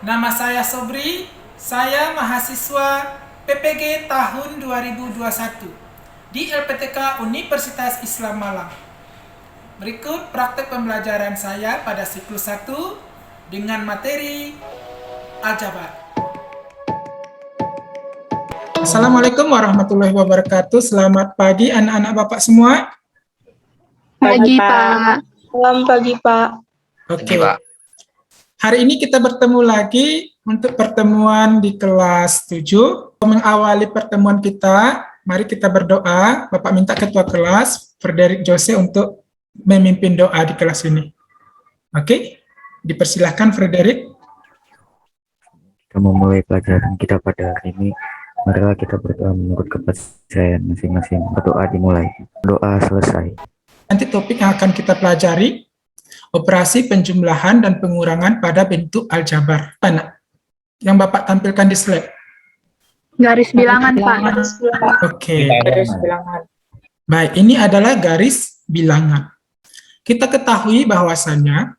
Nama saya Sobri, saya mahasiswa PPG tahun 2021 di LPTK Universitas Islam Malang. Berikut praktek pembelajaran saya pada siklus 1 dengan materi Aljabar. Assalamualaikum warahmatullahi wabarakatuh. Selamat pagi anak-anak Bapak semua. Pagi, Pak. Selamat pagi, Pak. Oke. Hari ini kita bertemu lagi untuk pertemuan di kelas 7. Mengawali pertemuan kita, mari kita berdoa. Bapak minta ketua kelas, Frederick Jose, untuk memimpin doa di kelas ini. Oke, dipersilahkan Frederick. Kita memulai pelajaran kita pada hari ini. Marilah kita berdoa menurut kepercayaan masing-masing. Berdoa dimulai, doa selesai. Nanti topik yang akan kita pelajari, operasi penjumlahan dan pengurangan pada bentuk aljabar. Mana yang Bapak tampilkan di slide? Garis bilangan, Pak. Oke. Garis bilangan. Baik, ini adalah garis bilangan. Kita ketahui bahwasannya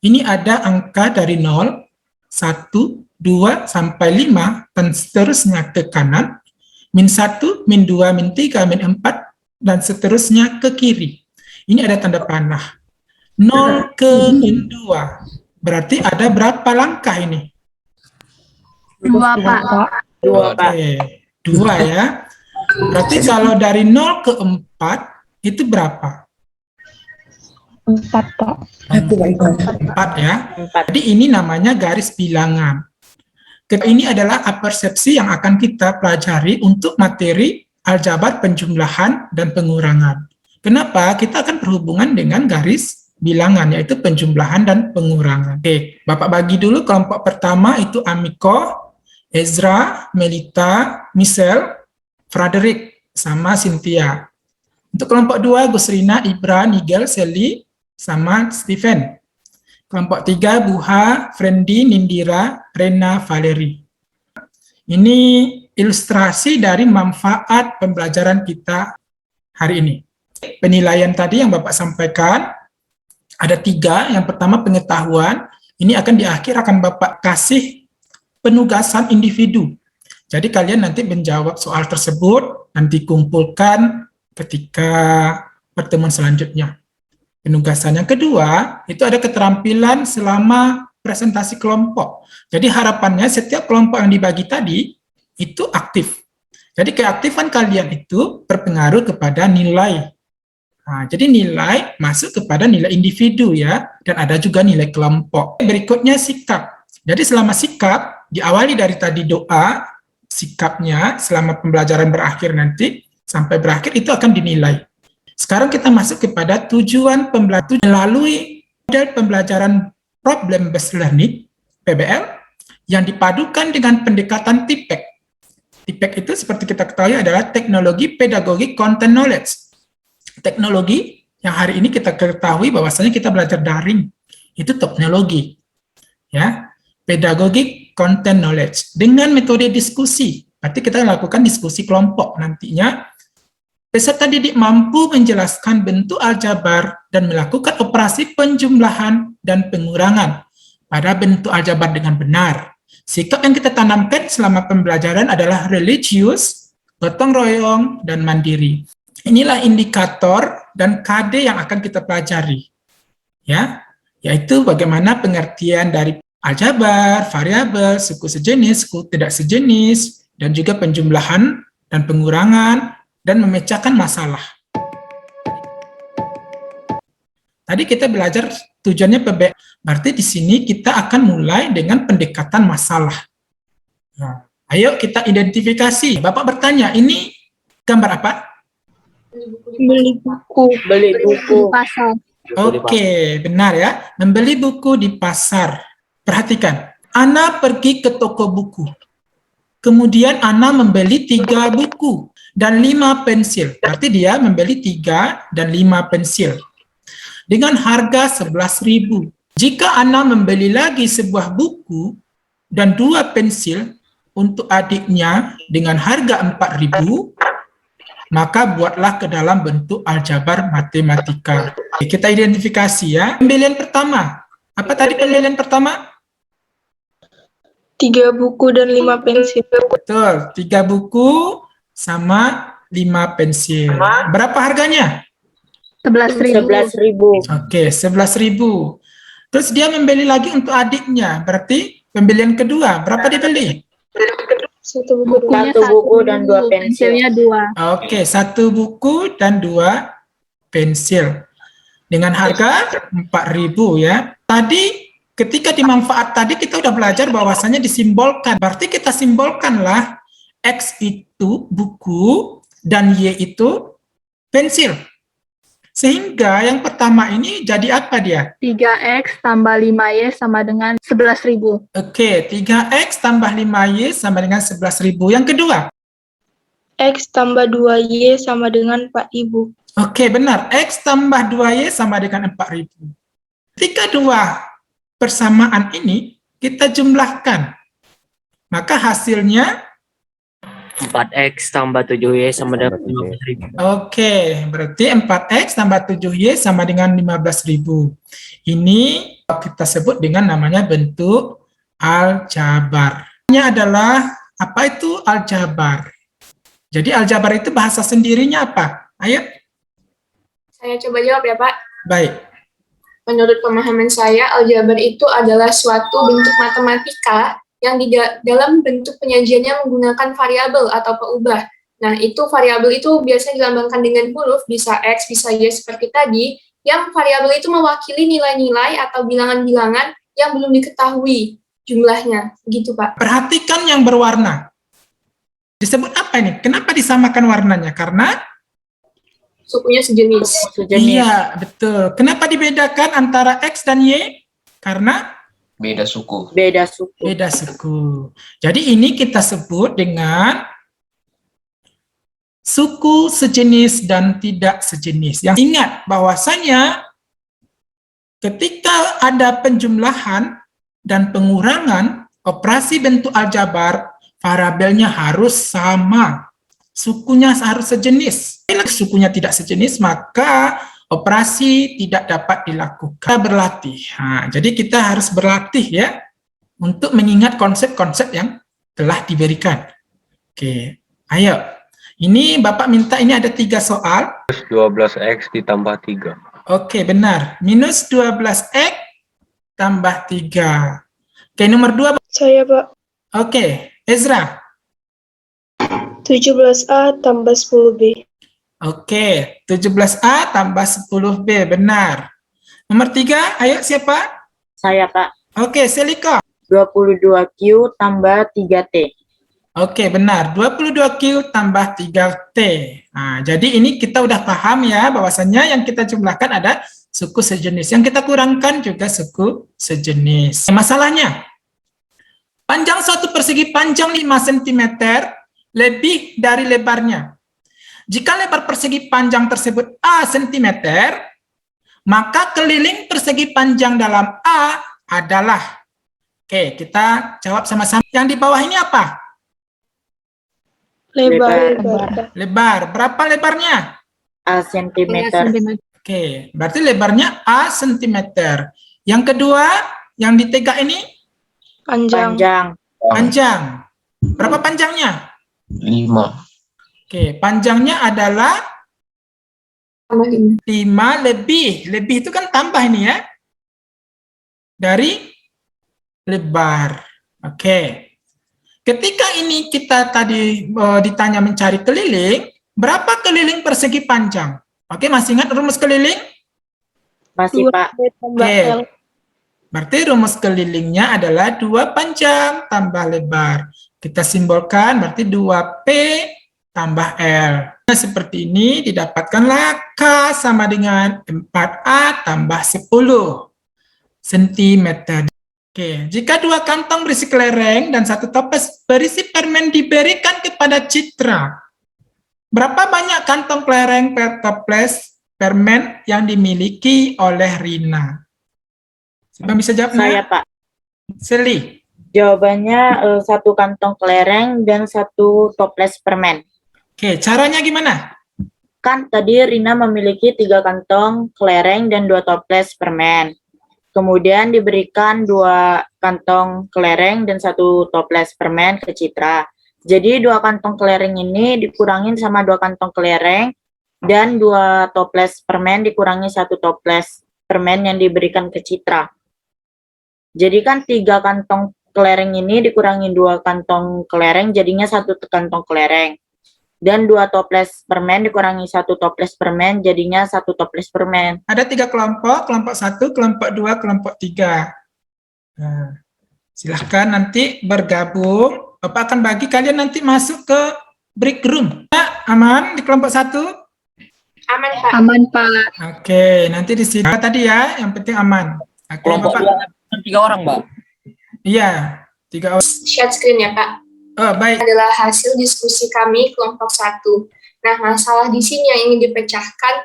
ini ada angka dari 0, 1, 2, sampai 5, dan seterusnya ke kanan, min 1, min 2, min 3, min 4, dan seterusnya ke kiri. Ini ada tanda panah. 0 ke min 2. Berarti ada berapa langkah ini? 2, Pak. 2, Pak. Oke, 2 ya. Berarti kalau dari 0 ke 4, itu berapa? 4, Pak. 4 ya. 4. Jadi ini namanya garis bilangan. Ini adalah persepsi yang akan kita pelajari untuk materi aljabar penjumlahan dan pengurangan. Kenapa? Kita akan berhubungan dengan garis bilangan, yaitu penjumlahan dan pengurangan. Oke, Bapak bagi dulu kelompok pertama itu Amiko, Ezra, Melita, Michelle, Frederick, sama Cynthia. Untuk kelompok 2, Gusrina, Ibra, Nigel, Sally, sama Stephen. Kelompok 3, Buha, Frendi, Nindira, Rena, Valerie. Ini ilustrasi dari manfaat pembelajaran kita hari ini. Penilaian tadi yang Bapak sampaikan, ada 3. Yang pertama pengetahuan, ini akan di akhir akan Bapak kasih penugasan individu. Jadi kalian nanti menjawab soal tersebut, nanti kumpulkan ketika pertemuan selanjutnya. Penugasan yang kedua, itu ada keterampilan selama presentasi kelompok. Jadi harapannya setiap kelompok yang dibagi tadi, itu aktif. Jadi keaktifan kalian itu berpengaruh kepada nilai. Nah, jadi nilai masuk kepada nilai individu ya, dan ada juga nilai kelompok. Berikutnya sikap. Jadi selama sikap, diawali dari tadi doa, sikapnya selama pembelajaran berakhir nanti, sampai berakhir itu akan dinilai. Sekarang kita masuk kepada tujuan pembelajaran melalui model pembelajaran problem based learning, PBL, yang dipadukan dengan pendekatan TIPEC. TIPEC itu seperti kita ketahui adalah teknologi pedagogi content knowledge. Teknologi yang hari ini kita ketahui bahwasanya kita belajar daring, itu teknologi. Ya, pedagogi content knowledge dengan metode diskusi. Berarti kita lakukan diskusi kelompok nantinya. Peserta didik mampu menjelaskan bentuk aljabar dan melakukan operasi penjumlahan dan pengurangan pada bentuk aljabar dengan benar. Sikap yang kita tanamkan selama pembelajaran adalah religius, gotong royong, dan mandiri. Inilah indikator dan KD yang akan kita pelajari. Ya, yaitu bagaimana pengertian dari aljabar, variabel, suku sejenis, suku tidak sejenis, dan juga penjumlahan dan pengurangan, dan memecahkan masalah. Tadi kita belajar tujuannya PBL, berarti di sini kita akan mulai dengan pendekatan masalah. Nah, ayo kita identifikasi. Bapak bertanya, ini gambar apa? Beli buku. Beli buku. Pasar. Oke, benar ya. Membeli buku di pasar. Perhatikan, Ana pergi ke toko buku. Kemudian Ana membeli 3 buku dan 5 pensil. Berarti dia membeli 3 dan 5 pensil. Dengan harga 11.000. Jika Ana membeli lagi sebuah buku dan 2 pensil untuk adiknya dengan harga 4.000, maka buatlah ke dalam bentuk aljabar matematika. Kita identifikasi ya. Pembelian pertama. Apa tadi pembelian pertama? 3 buku dan 5 pensil. Betul, 3 buku sama 5 pensil. Berapa harganya? 11.000. 11.000. Oke, 11.000. Terus dia membeli lagi untuk adiknya, berarti pembelian kedua, berapa dibeli? 1 buku, Bukunya 1 buku dan 2 pensil. pensilnya 2. Oke, 1 buku dan 2 pensil. Dengan harga 4.000 ya. Tadi ketika dimanfaat tadi kita udah belajar bahwasanya disimbolkan. Berarti kita simbolkanlah X itu buku dan Y itu pensil. Sehingga yang pertama ini jadi apa dia? 3X tambah 5Y sama dengan 11.000. Oke, 3X tambah 5Y sama dengan 11.000. Yang kedua? X tambah 2Y sama dengan 4.000. Oke, benar. X tambah 2Y sama dengan 4.000. Ketika dua persamaan ini kita jumlahkan, maka hasilnya 4X tambah 7Y sama dengan 15.000. oke, berarti 4X tambah 7Y sama dengan 15.000. Ini kita sebut dengan namanya bentuk aljabar. Ini adalah apa itu aljabar? Jadi aljabar itu bahasa sendirinya apa? Ayo. Saya coba jawab ya, Pak. Baik. Menurut pemahaman saya, aljabar itu adalah suatu bentuk matematika yang di dalam bentuk penyajiannya menggunakan variabel atau peubah. Nah, itu variabel itu biasanya dilambangkan dengan huruf, bisa X, bisa Y seperti tadi, yang variabel itu mewakili nilai-nilai atau bilangan-bilangan yang belum diketahui jumlahnya. Begitu, Pak. Perhatikan yang berwarna. Disebut apa ini? Kenapa disamakan warnanya? Karena Sukunya sejenis. iya, betul. Kenapa dibedakan antara X dan Y? Karena Beda suku. Beda suku. beda suku. Jadi ini kita sebut dengan suku sejenis dan tidak sejenis. Yang ingat bahwasanya ketika ada penjumlahan dan pengurangan, operasi bentuk aljabar, variabelnya harus sama. Sukunya harus sejenis. Bila sukunya tidak sejenis, maka operasi tidak dapat dilakukan. Kita berlatih. Jadi kita harus berlatih ya untuk mengingat konsep-konsep yang telah diberikan. Oke, ayo. Ini Bapak minta ini ada 3 soal. 12X ditambah 3. Oke, benar. Minus 12X tambah 3. Oke, nomor 2. Saya, Pak. Oke, Ezra. 17A tambah 10B. Oke, 17A tambah 10B, benar. Nomor 3, ayo siapa? Saya, Pak. Oke, Selika. 22Q tambah 3T. Oke, benar. 22Q tambah 3T. Nah, jadi ini kita udah paham ya, bahwasannya yang kita jumlahkan ada suku sejenis. Yang kita kurangkan juga suku sejenis. Masalahnya, panjang suatu persegi panjang 5 cm lebih dari lebarnya. Jika lebar persegi panjang tersebut A cm, maka keliling persegi panjang dalam A adalah, oke, kita jawab sama-sama. Yang di bawah ini apa? Lebar. Berapa lebarnya? A sentimeter. Oke, berarti lebarnya A cm. Yang kedua, yang di tegak ini? Panjang. Panjang. Berapa panjangnya? 5. Oke, panjangnya adalah Tambah 5. 5 lebih. Lebih itu kan tambah ini ya. Dari lebar. Oke. Ketika ini kita tadi ditanya mencari keliling, berapa keliling persegi panjang? Oke, masih ingat rumus keliling? Masih, Pak. Oke. Berarti rumus kelilingnya adalah 2 panjang tambah lebar. Kita simbolkan berarti 2P tambah L. Nah, seperti ini didapatkanlah K sama dengan 4A tambah 10 cm. Oke, jika 2 kantong berisi kelereng dan 1 toples berisi permen diberikan kepada Citra, berapa banyak kantong kelereng per toples permen yang dimiliki oleh Rina? Siapa bisa jawab? Saya, Pak. Seli. Jawabannya 1 kantong kelereng dan 1 toples permen. Oke, caranya gimana? Kan tadi Rina memiliki 3 kantong kelereng dan 2 toples permen. Kemudian diberikan 2 kantong kelereng dan 1 toples permen ke Citra. Jadi 2 kantong kelereng ini dikurangin sama 2 kantong kelereng dan 2 toples permen dikurangi 1 toples permen yang diberikan ke Citra. Jadi kan 3 kantong kelereng ini dikurangi 2 kantong kelereng jadinya 1 kantong kelereng. Dan 2 toples permen dikurangi 1 toples permen jadinya 1 toples permen. Ada 3 kelompok, kelompok 1, kelompok 2, kelompok 3. Nah, silahkan nanti bergabung. Bapak akan bagi kalian nanti masuk ke break room. Ya, aman di kelompok 1? Aman, Pak. Aman, Pak. Oke, nanti di sini tadi ya, yang penting aman. Oke, Kelompok Bapak. 2 3 orang, Mbak. Iya, 3 orang. Share screen ya, Pak. Oh, baik. Adalah hasil diskusi kami kelompok 1. Nah, masalah di sini yang ingin dipecahkan,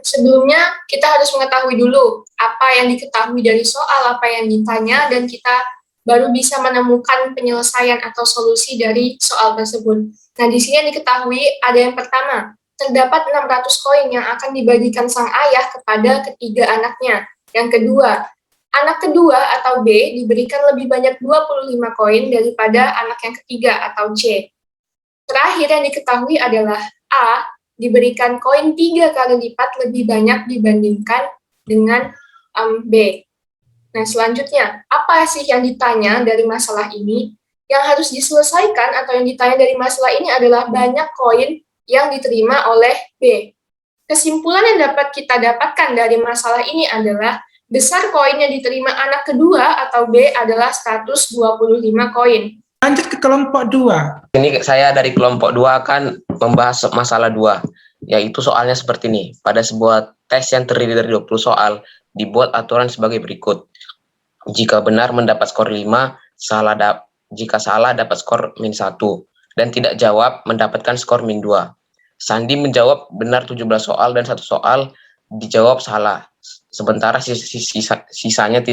sebelumnya kita harus mengetahui dulu apa yang diketahui dari soal, apa yang ditanya, dan kita baru bisa menemukan penyelesaian atau solusi dari soal tersebut. Nah, di sini yang diketahui ada yang pertama, terdapat 600 koin yang akan dibagikan sang ayah kepada ketiga anaknya. Yang kedua, anak kedua atau B diberikan lebih banyak 25 koin daripada anak yang ketiga atau C. Terakhir yang diketahui adalah A diberikan koin 3 kali lipat lebih banyak dibandingkan dengan B. Nah, selanjutnya, apa sih yang ditanya dari masalah ini? Yang harus diselesaikan atau yang ditanya dari masalah ini adalah banyak koin yang diterima oleh B. Kesimpulan yang dapat kita dapatkan dari masalah ini adalah besar koin yang diterima anak kedua atau B adalah 125 koin. Lanjut ke kelompok 2. Ini saya dari kelompok 2 akan membahas masalah 2, yaitu soalnya seperti ini. Pada sebuah tes yang terdiri dari 20 soal, dibuat aturan sebagai berikut. Jika benar mendapat skor 5, jika salah dapat skor -1, dan tidak jawab mendapatkan skor -2. Sandi menjawab benar 17 soal dan 1 soal dijawab salah, sementara sisanya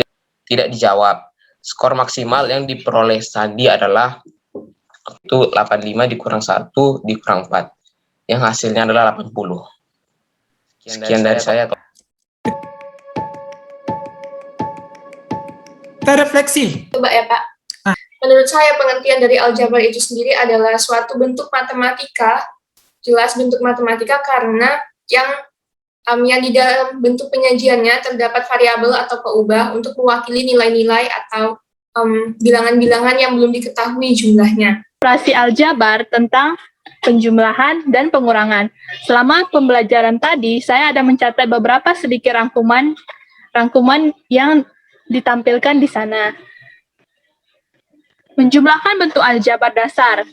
tidak dijawab. Skor maksimal yang diperoleh Sandi adalah itu 85 dikurang 1 dikurang 4, yang hasilnya adalah 80. Sekian dari saya. Kita refleksi. Coba ya, Pak. Menurut saya, pengertian dari aljabar itu sendiri adalah suatu bentuk matematika, jelas bentuk matematika karena yang di dalam bentuk penyajiannya terdapat variabel atau peubah untuk mewakili nilai-nilai atau bilangan-bilangan yang belum diketahui jumlahnya. Operasi aljabar tentang penjumlahan dan pengurangan. Selama pembelajaran tadi, saya ada mencatat beberapa sedikit rangkuman yang ditampilkan di sana. Menjumlahkan bentuk aljabar dasar.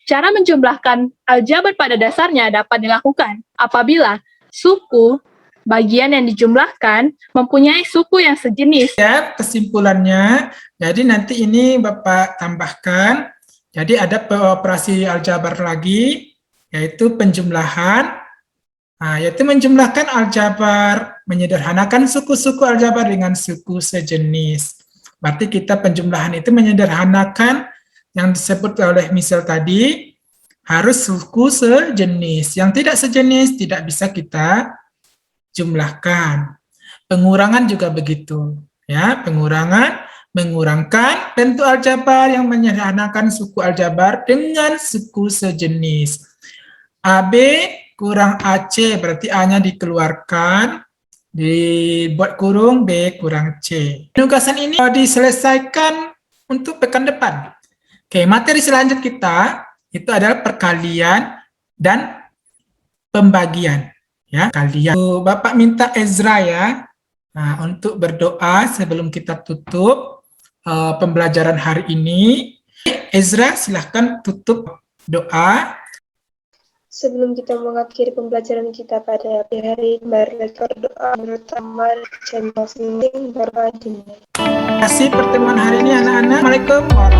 Cara menjumlahkan aljabar pada dasarnya dapat dilakukan apabila suku bagian yang dijumlahkan mempunyai suku yang sejenis. Ya, kesimpulannya, jadi nanti ini Bapak tambahkan, jadi ada operasi aljabar lagi, yaitu penjumlahan, yaitu menjumlahkan aljabar, menyederhanakan suku-suku aljabar dengan suku sejenis. Berarti kita penjumlahan itu menyederhanakan yang disebut oleh misal tadi, harus suku sejenis. Yang tidak sejenis tidak bisa kita jumlahkan. Pengurangan juga begitu. Ya, pengurangan, mengurangkan bentuk aljabar yang menyederhanakan suku aljabar dengan suku sejenis. AB kurang AC, berarti A-nya dikeluarkan, dibuat kurung, B kurang C. Penugasan ini diselesaikan untuk pekan depan. Oke, materi selanjutnya kita itu adalah perkalian dan pembagian. Ya, kalian. Bapak minta Ezra ya, untuk berdoa sebelum kita tutup pembelajaran hari ini. Ezra, silahkan tutup doa. Sebelum kita mengakhiri pembelajaran kita pada hari ini, mari kita berdoa bersama dan masing-masing berdoa dimulai. Terima kasih pertemuan hari ini anak-anak. Assalamualaikum warahmatullahi wabarakatuh.